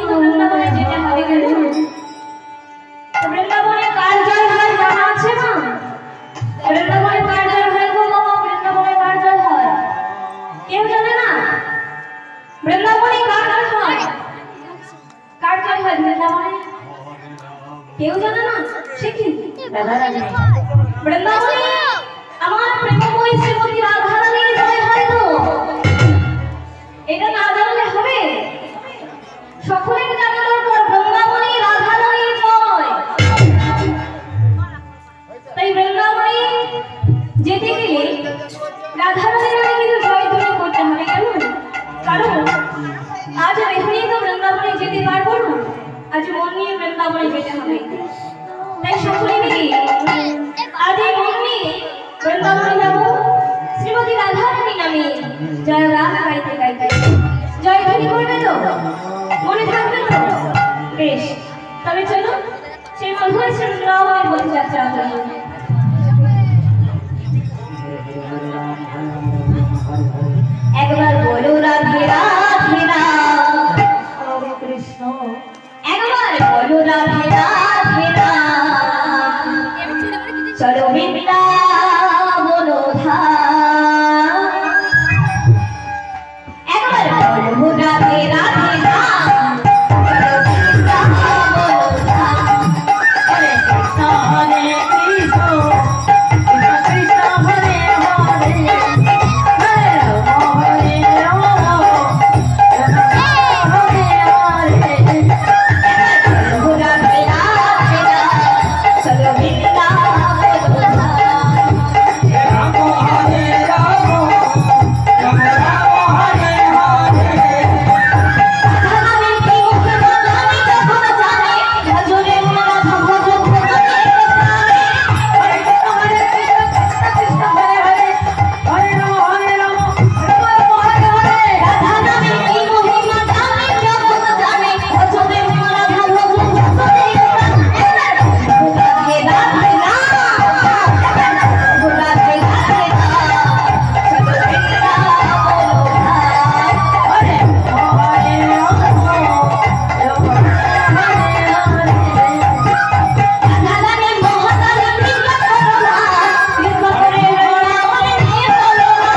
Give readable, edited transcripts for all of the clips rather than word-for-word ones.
কিন্তু বৃন্দাবনে যেতে হবে কেন? বৃন্দাবনে কার জয় হয় জানা আছে না? বৃন্দাবনে কার জয় হয় গো বাবা? বৃন্দাবনে কার জয় হয় কেউ জানে না? বৃন্দাবনে কার জয় হয়? কার জয় হয় বৃন্দাবনে? কেউ জানে না? সে কি রাধারানী? বৃন্দাবনে আমার প্রেমময়ী শ্রীমতী রাধারানীর জয় হয় গো। এটা না জানলে হবে? সকলের জানা দরকার বৃন্দাবনে রাধারানীর জয়। তাই বৃন্দাবনে যেতে গেলে রাধারানীর কিন্তু জয় ধ্বনি করতে হবে কেন? কারণ আজ এখানেই তো বৃন্দাবনে যেতে পারবো না, আজ মন নিয়ে বৃন্দাবনে যেতে হবে। তাই সকলে মিলে আজ এই মন নিয়ে বৃন্দাবনে যাবো শ্রীমতী রাধারানী নামে জয় রাগ গাইতে গাইতে। জয় ধ্বনি করবে তো? মনে থাকবে তো? বেশ, তবে চলো সেই মধুর বৃন্দাবনের মধ্যে যাত্রা করি। একবার বলো রাধে রাধে রাম, হরে কৃষ্ণ। একবার বলো রাধে রাধে রাম, চলো বৃন্দাবন ধাম। একবার বলো রাধে রাধে রাম, চলো বৃন্দাবন ধাম। হরে কৃষ্ণ হরে কৃষ্ণ, কৃষ্ণ কৃষ্ণ হরে হরে, হরে রাম হরে রাম, রাম রাম হরে হরে। বলো রাধে রাধে রাম, চলো বৃন্দাবন ধাম। রাম হরে রাম, রাম রাম হরে হরে। রাধারানী কি মুখে বলো আমি কখন জানি, ভজরে রাধা ভজন ভজনে প্রাণে। হরে কৃষ্ণ হরে কৃষ্ণ, কৃষ্ণ কৃষ্ণ হরে হরে, হরে রাম হরে রাম, রাম রাম হরে হরে। রাধারানী কি মহিমা জানি কখন জানি, ভজরে রাধা ভজন ভজনে প্রাণে। রাধে রাধে রাম, রাধে রাধে রাম, চলো বৃন্দাবন ধাম। হরে রাম হরে রাম, রাম রাম হরে হরে। রাধারানী মহারানী কৃপা করো না, কৃপা করে বৃন্দাবনে নিয়ে চলো না।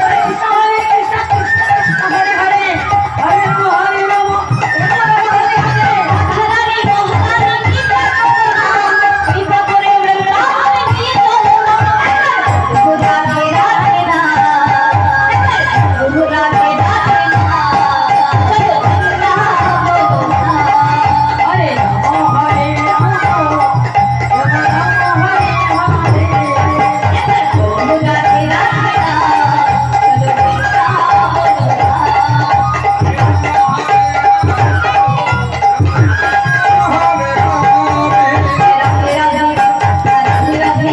হরে কৃষ্ণ হরে কৃষ্ণ, কৃষ্ণ কৃষ্ণ হরে হরে, হরে রাম হরে রাম, রাম রাম হরে হরে। রাধারানী মহারানী কৃপা করো না, কৃপা করে বৃন্দাবনে নিয়ে চলো না। রাধে রাধে রাম, রাধে রাধে রাম, চলো বৃন্দাবন ধাম। হরে রাম হরে রাম, রাম রাম হরে হরে। রাধে রাধে রাম, চলো বৃন্দাবন ধাম। রাধে রাধে রাধে রাধে,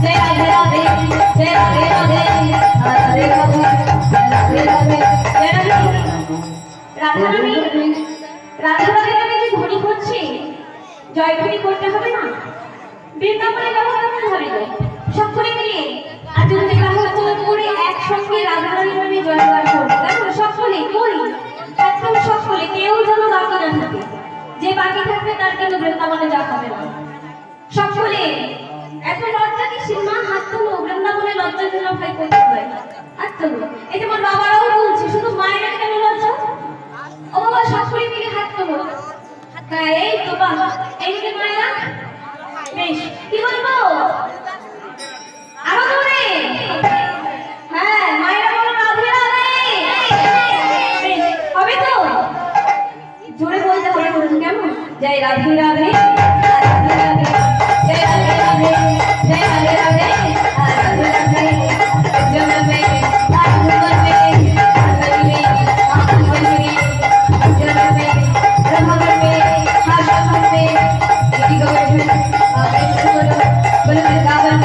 জয় রাধে রাধে, জয় রাধে রাধে, রাধে রাধে রাধে রাধে, জয় রাধে। রাধারানী রাধারানী নামে যে ধ্বনি করছে, জয় ধ্বনি করতে হবে না? বৃন্দাবনে যাবো কেমন হবে গো? সকলে মিলে আজ যদি কাহল করে একসঙ্গে রাধারানী নামে জয়গান করবো, দেখো সকলে করি একদম সকলে, কেউ যেন বাকি না থাকে। যে বাকি থাকবে তার কিন্তু বৃন্দাবনে যাওয়া হবে না। সকলে এত লজ্জা কি সীমা, হাত তুলো। বৃন্দাবনে লজ্জা যেন ভাই করতে হয়, হাত তুলো। এই তোমার বাবারাও বলছে, শুধু মায়ের কেন লজ্জা? ও বাবা সকলে মিলে হাত তুলো। হ্যাঁ এই তো বাবা, এই যে মায়েরা, বেশ কি বলবো আরো জোরে? হ্যাঁ মায়েরা বলো রাধে রাধে। বেশ হবে তো? জোরে বলতে হবে কিন্তু, কেমন? জয় রাধে রাধে, রাধে রাধে, জয় রাধে রাধে, জয় রাধে রাধে, রাধে রাধে, জনমে রাধে রাধে, রাধে রাধে, জনমে রাধে হাসা করবে, কি গবে আবে বলো বলো গাবন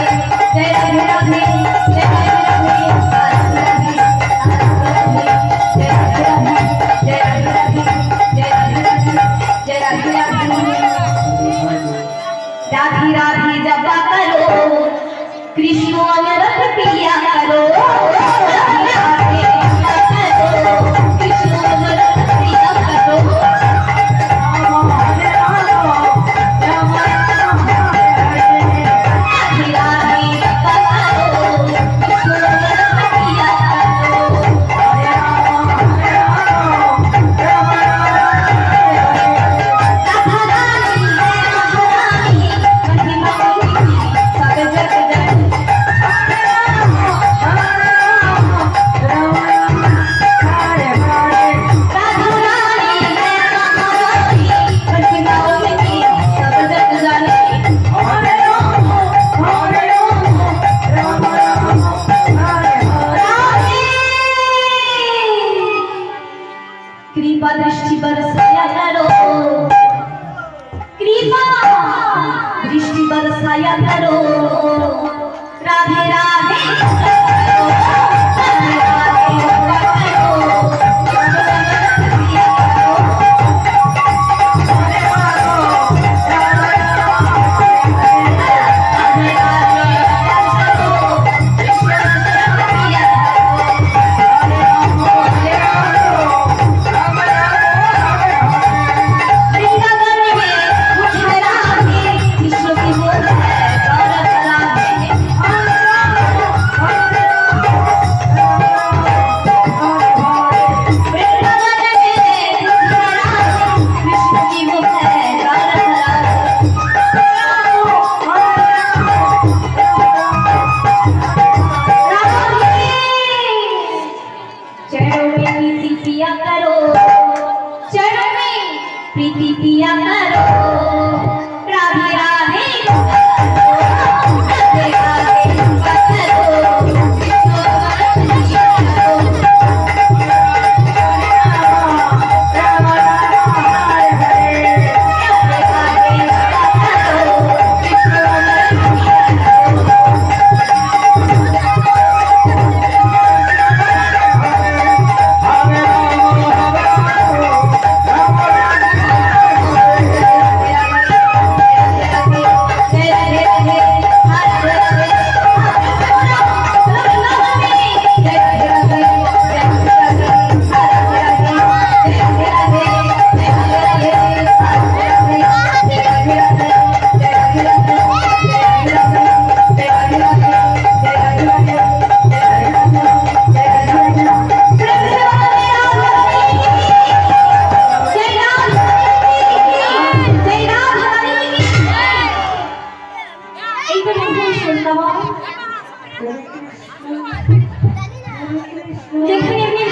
জয় রাধে রাধে, জয় রাধে রাধে, রাধে রাধে, জয় রাধে রাধে, জয় রাধে রাধে, জয় রাধে রাধে, जय राधे राधे राधे राधे जपा करो कृष्ण रथ पिया करो राधे राधे जपा करो कृष्ण रथ पिया करो प्रीतिया करो राधे राधे राधे राधे करो যেখানে আপনি